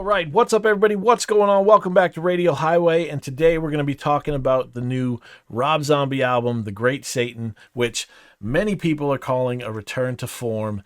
All right, what's up, everybody? What's going on? Welcome back to Radial Highway, and today we're going to be talking about the new Rob Zombie album, The Great Satan, which many people are calling a return to form.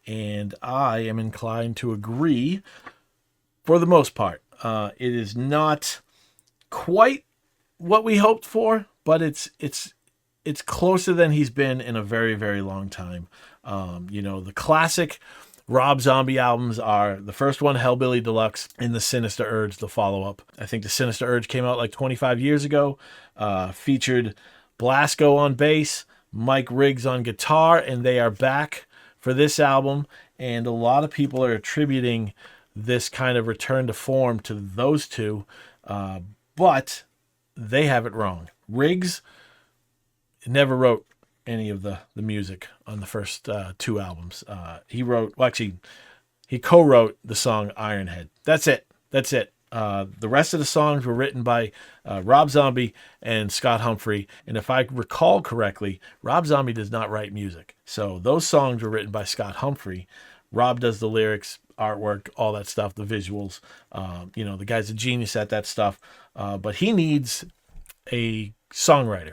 And I am inclined to agree for the most part. It is not quite what we hoped for, but it's closer than he's been in a very, very long time. The classic Rob Zombie albums are the first one, Hellbilly Deluxe, and The Sinister Urge, the follow-up. I think The Sinister Urge came out like 25 years ago, featured Blasco on bass, Mike Riggs on guitar, and they are back for this album. And a lot of people are attributing this kind of return to form to those two, but they have it wrong. Riggs never wrote any of the music on the first two albums. He co-wrote the song Ironhead. That's it. The rest of the songs were written by Rob Zombie and Scott Humphrey. And if I recall correctly, Rob Zombie does not write music. So those songs were written by Scott Humphrey. Rob does the lyrics, artwork, all that stuff, the visuals. The guy's a genius at that stuff. But he needs a songwriter.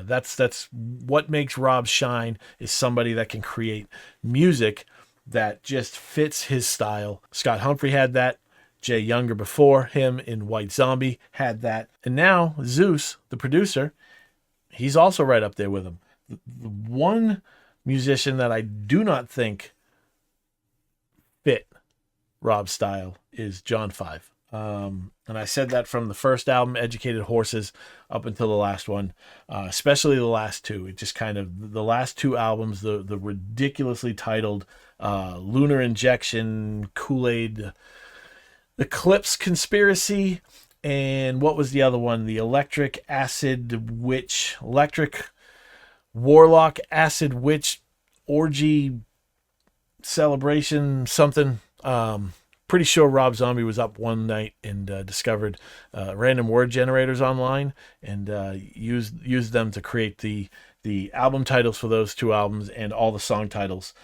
That's what makes Rob shine, is somebody that can create music that just fits his style. Scott Humphrey had that. Jay Younger before him in White Zombie had that. And now Zeus, the producer, he's also right up there with him. The one musician that I do not think fit Rob's style is John 5. And I said that from the first album, Educated Horses, up until the last one, especially the last two. It just kind of, the last two albums, the ridiculously titled Lunar Injection, Kool-Aid, Eclipse Conspiracy, and what was the other one? The Electric Warlock Acid Witch Orgy Celebration, something. Pretty sure Rob Zombie was up one night and discovered random word generators online and used them to create the album titles for those two albums and all the song titles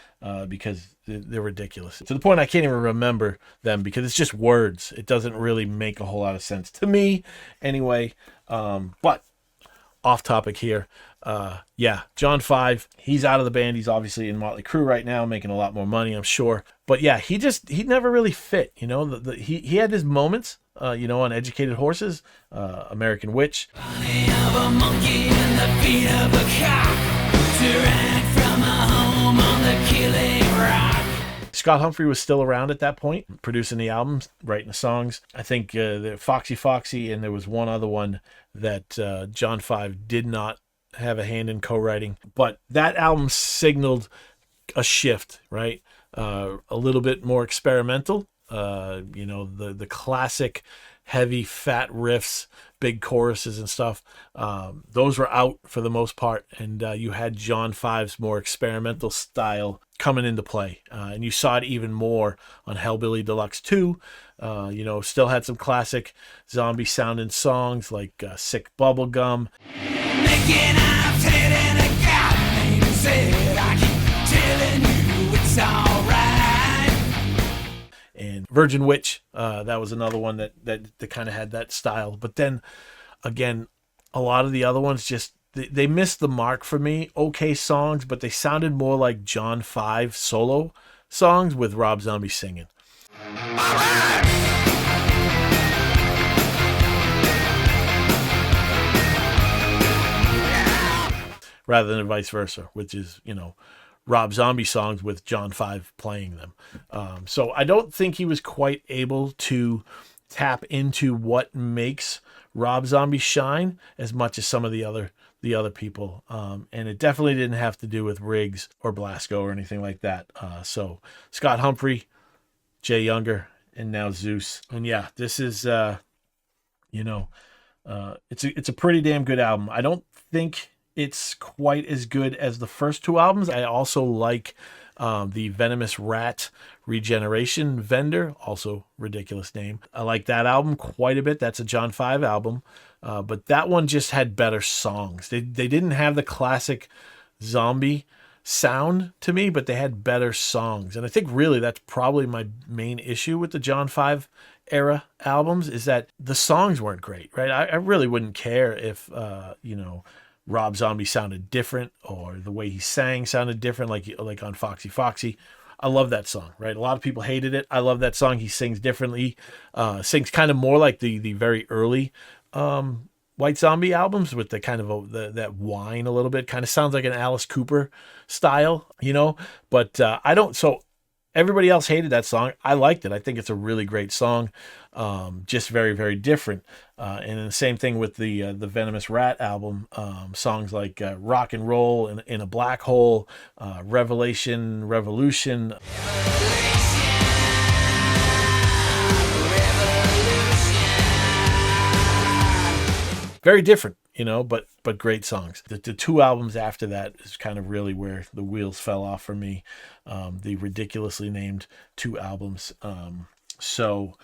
because they're ridiculous. To the point I can't even remember them because it's just words. It doesn't really make a whole lot of sense to me anyway. But off topic here. John 5, he's out of the band. He's obviously in Motley Crue right now, making a lot more money, I'm sure. But yeah, he never really fit, he had his moments, on Educated Horses, American Witch. Body of a monkey and the feet of a cock, direct from a home on the Killing Rock. Scott Humphrey was still around at that point, producing the albums, writing the songs. I think the Foxy, and there was one other one that John 5 did not have a hand in co-writing. But that album signaled a shift, right? A little bit more experimental. The classic heavy, fat riffs, big choruses and stuff. Those were out for the most part. And you had John 5's more experimental style coming into play. And you saw it even more on Hellbilly Deluxe 2. Still had some classic zombie sounding songs like Sick Bubblegum. Making out in a God said, I keep telling you it's alright. And Virgin Witch, that was another one that kind of had that style. But then again, a lot of the other ones just they missed the mark for me. Okay songs, but they sounded more like John 5 solo songs with Rob Zombie singing. Rather than vice versa, which is, Rob Zombie songs with John 5 playing them. So I don't think he was quite able to tap into what makes Rob Zombie shine as much as some of the other people. And it definitely didn't have to do with Riggs or Blasco or anything like that. So Scott Humphrey, Jay Younger, and now Zeus. And yeah, this is, it's a pretty damn good album. I don't think it's quite as good as the first two albums. I also like the Venomous Rat Regeneration Vendor, also ridiculous name. I like that album quite a bit. That's a John 5 album. but that one just had better songs. They didn't have the classic zombie sound to me, but they had better songs. And I think really that's probably my main issue with the John 5 era albums, is that the songs weren't great, right? I really wouldn't care if, Rob Zombie sounded different or the way he sang sounded different, like on Foxy Foxy. I love that song, right? A lot of people hated it. I love that song. He sings differently, sings kind of more like the very early White Zombie albums with the kind of that whine a little bit. Kind of sounds like an Alice Cooper style, But I don't. So everybody else hated that song. I liked it. I think it's a really great song, just very, very different. And the same thing with the Venomous Rat album. Songs like Rock and Roll in a Black Hole, Revelation, Revolution. Very different, but great songs. The two albums after that is kind of really where the wheels fell off for me. The ridiculously named two albums. So,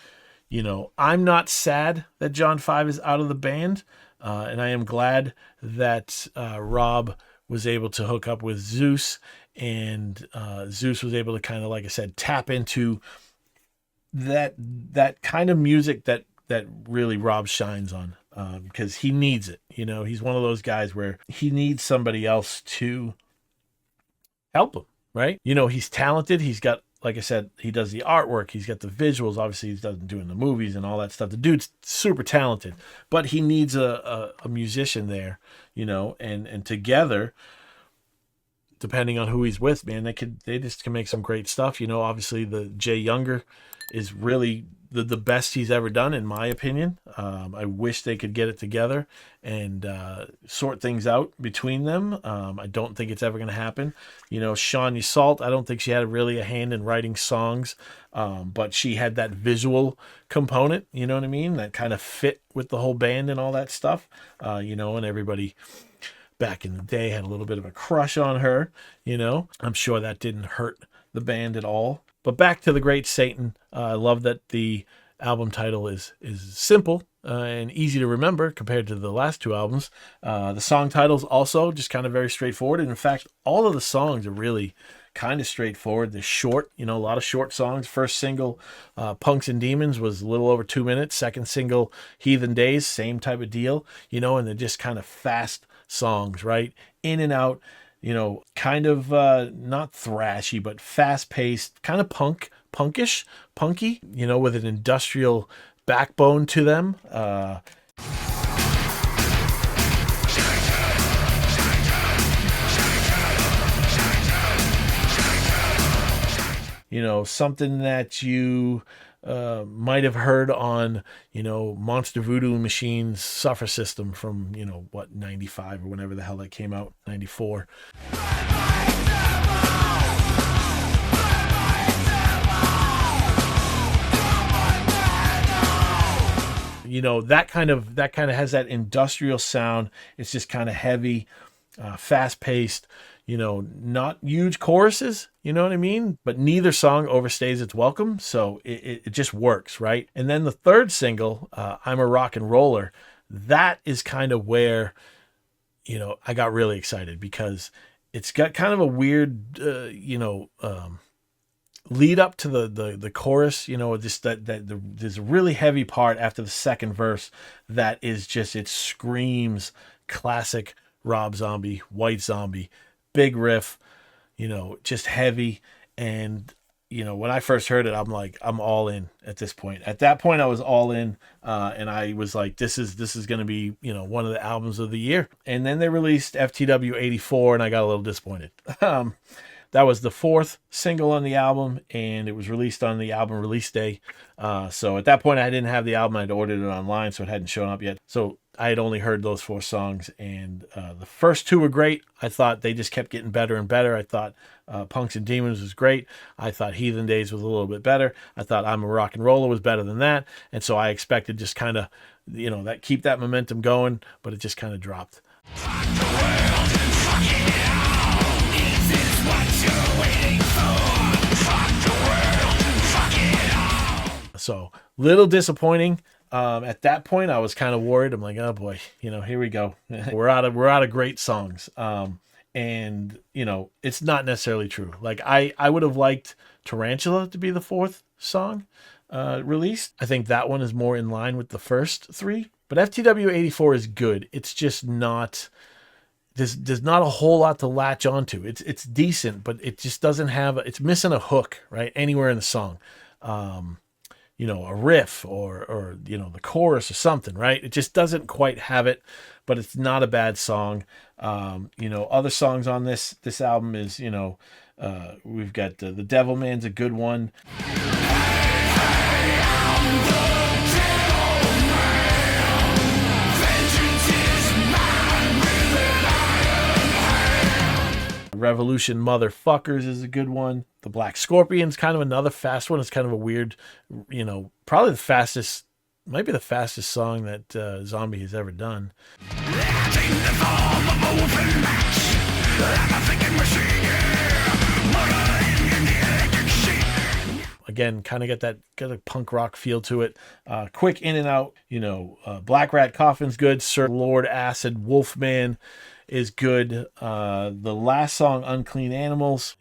I'm not sad that John 5 is out of the band. And I am glad that Rob was able to hook up with Zeus. And Zeus was able to kind of, like I said, tap into that kind of music that really Rob shines on. Because he needs it. He's one of those guys where he needs somebody else to help him, right? He's talented. He's got, like I said, he does the artwork. He's got the visuals. Obviously, he's doing the movies and all that stuff. The dude's super talented, but he needs a musician there, and together, depending on who he's with, man, they just can make some great stuff. Obviously the Jay Younger is really the best he's ever done, in my opinion. I wish they could get it together and sort things out between them. I don't think it's ever going to happen. Sean Yseult, I don't think she had really a hand in writing songs, but she had that visual component, you know what I mean? That kind of fit with the whole band and all that stuff, and everybody back in the day had a little bit of a crush on her, I'm sure that didn't hurt the band at all. But back to The Great Satan. I love that the album title is simple and easy to remember compared to the last two albums. The song titles also just kind of very straightforward. And in fact, all of the songs are really kind of straightforward. They're short, a lot of short songs. First single, Punks and Demons, was a little over 2 minutes. Second single, Heathen Days, same type of deal, and they're just kind of fast songs, right? In and out. Kind of not thrashy, but fast-paced, kind of punkish, punky, with an industrial backbone to them. Something that you might have heard on, Monster Voodoo Machine's Suffer System from, 95 or whenever the hell that came out, 94. That kind of has that industrial sound. It's just kind of heavy, fast-paced, not huge choruses, you know what I mean? But neither song overstays its welcome, so it just works, right? And then the third single, I'm a Rock and Roller, that is kind of where, I got really excited, because it's got kind of a weird, lead up to the chorus, just there's a really heavy part after the second verse that is just, it screams classic Rob Zombie, White Zombie. Big riff, just heavy. And, when I first heard it, I'm like, I'm all in at this point. At that point, I was all in. And I was like, this is going to be, one of the albums of the year. And then they released FTW 84, and I got a little disappointed. That was the fourth single on the album, and it was released on the album release day. So at that point, I didn't have the album. I'd ordered it online, so it hadn't shown up yet. So I had only heard those four songs, and the first two were great. I thought they just kept getting better and better. I thought Punks and Demons was great. I thought Heathen Days was a little bit better. I thought I'm a Rock and Roller was better than that. And so I expected just kind of, that keep that momentum going, but it just kind of dropped. So little disappointing. At that point, I was kind of worried. I'm like, oh boy, here we go. we're out of great songs. And it's not necessarily true. Like I would have liked Tarantula to be the fourth song released. I think that one is more in line with the first three. But FTW 84 is good. It's just not. There's not a whole lot to latch onto. It's decent, but it just doesn't have. It's missing a hook right anywhere in the song. A riff or the chorus or something, right? It just doesn't quite have it, but it's not a bad song. Other songs on this album is, we've got The Devil Man's a good one. Revolution Motherfuckers is a good one. The Black Scorpion's kind of another fast one. It's kind of a weird, probably might be the fastest song that Zombie has ever done. Again, kind of got a punk rock feel to it. Quick in and out, Black Rat Coffin's good. Sir Lord Acid Wolfman is good. The last song, Unclean Animals,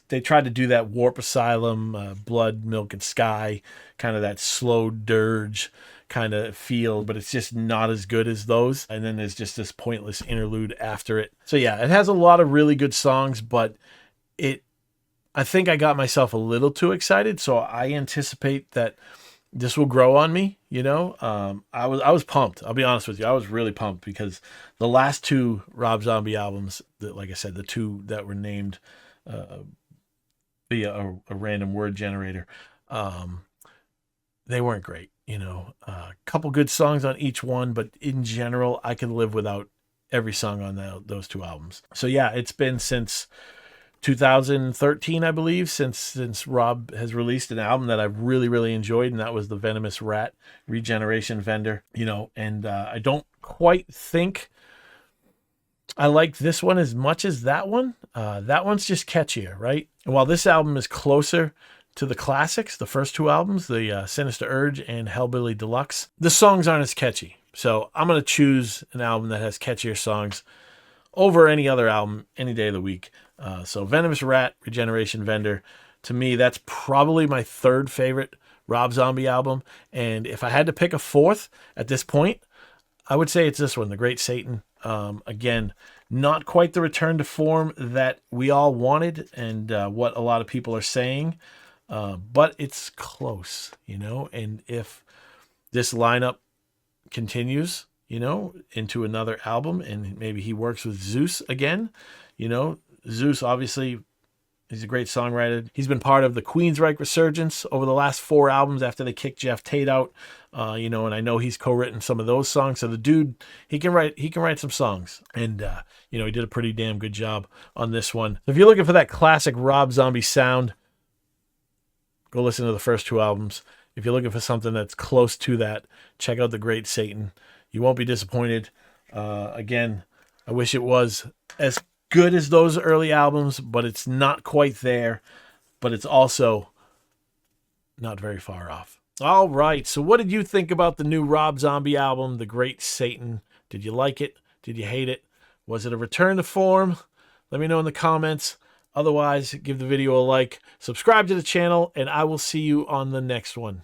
they tried to do that Warp Asylum, Blood, Milk, and Sky, kind of that slow dirge kind of feel, but it's just not as good as those. And then there's just this pointless interlude after it. So yeah, it has a lot of really good songs, but I think I got myself a little too excited. So I anticipate that this will grow on me. I was pumped. I'll be honest with you. I was really pumped because the last two Rob Zombie albums, like I said, the two that were named via a random word generator, they weren't great. A couple good songs on each one, but in general, I can live without every song on those two albums. So yeah, it's been since 2013, I believe, since Rob has released an album that I've really, really enjoyed, and that was the Venomous Rat Regeneration Vendor. And I don't quite think I like this one as much as that one. That one's just catchier, right? And while this album is closer to the classics, the first two albums, the Sinister Urge and Hellbilly Deluxe, the songs aren't as catchy. So I'm going to choose an album that has catchier songs over any other album any day of the week. So Venomous Rat Regeneration Vendor, to me, that's probably my third favorite Rob Zombie album. And if I had to pick a fourth at this point, I would say it's this one, The Great Satan. Again, not quite the return to form that we all wanted and what a lot of people are saying, but it's close, and if this lineup continues, into another album and maybe he works with Zeus again, Zeus, obviously, he's a great songwriter. He's been part of the Queensryche resurgence over the last 4 albums after they kicked Jeff Tate out. And I know he's co-written some of those songs. So the dude, he can write some songs. And, he did a pretty damn good job on this one. So if you're looking for that classic Rob Zombie sound, go listen to the first 2 albums. If you're looking for something that's close to that, check out The Great Satan. You won't be disappointed. Again, I wish it was as good as those early albums, but it's not quite there, but it's also not very far off. All right, so what did you think about the new Rob Zombie album, The Great Satan? Did you like it? Did you hate it? Was it a return to form? Let me know in the comments. Otherwise, give the video a like, subscribe to the channel, and I will see you on the next one.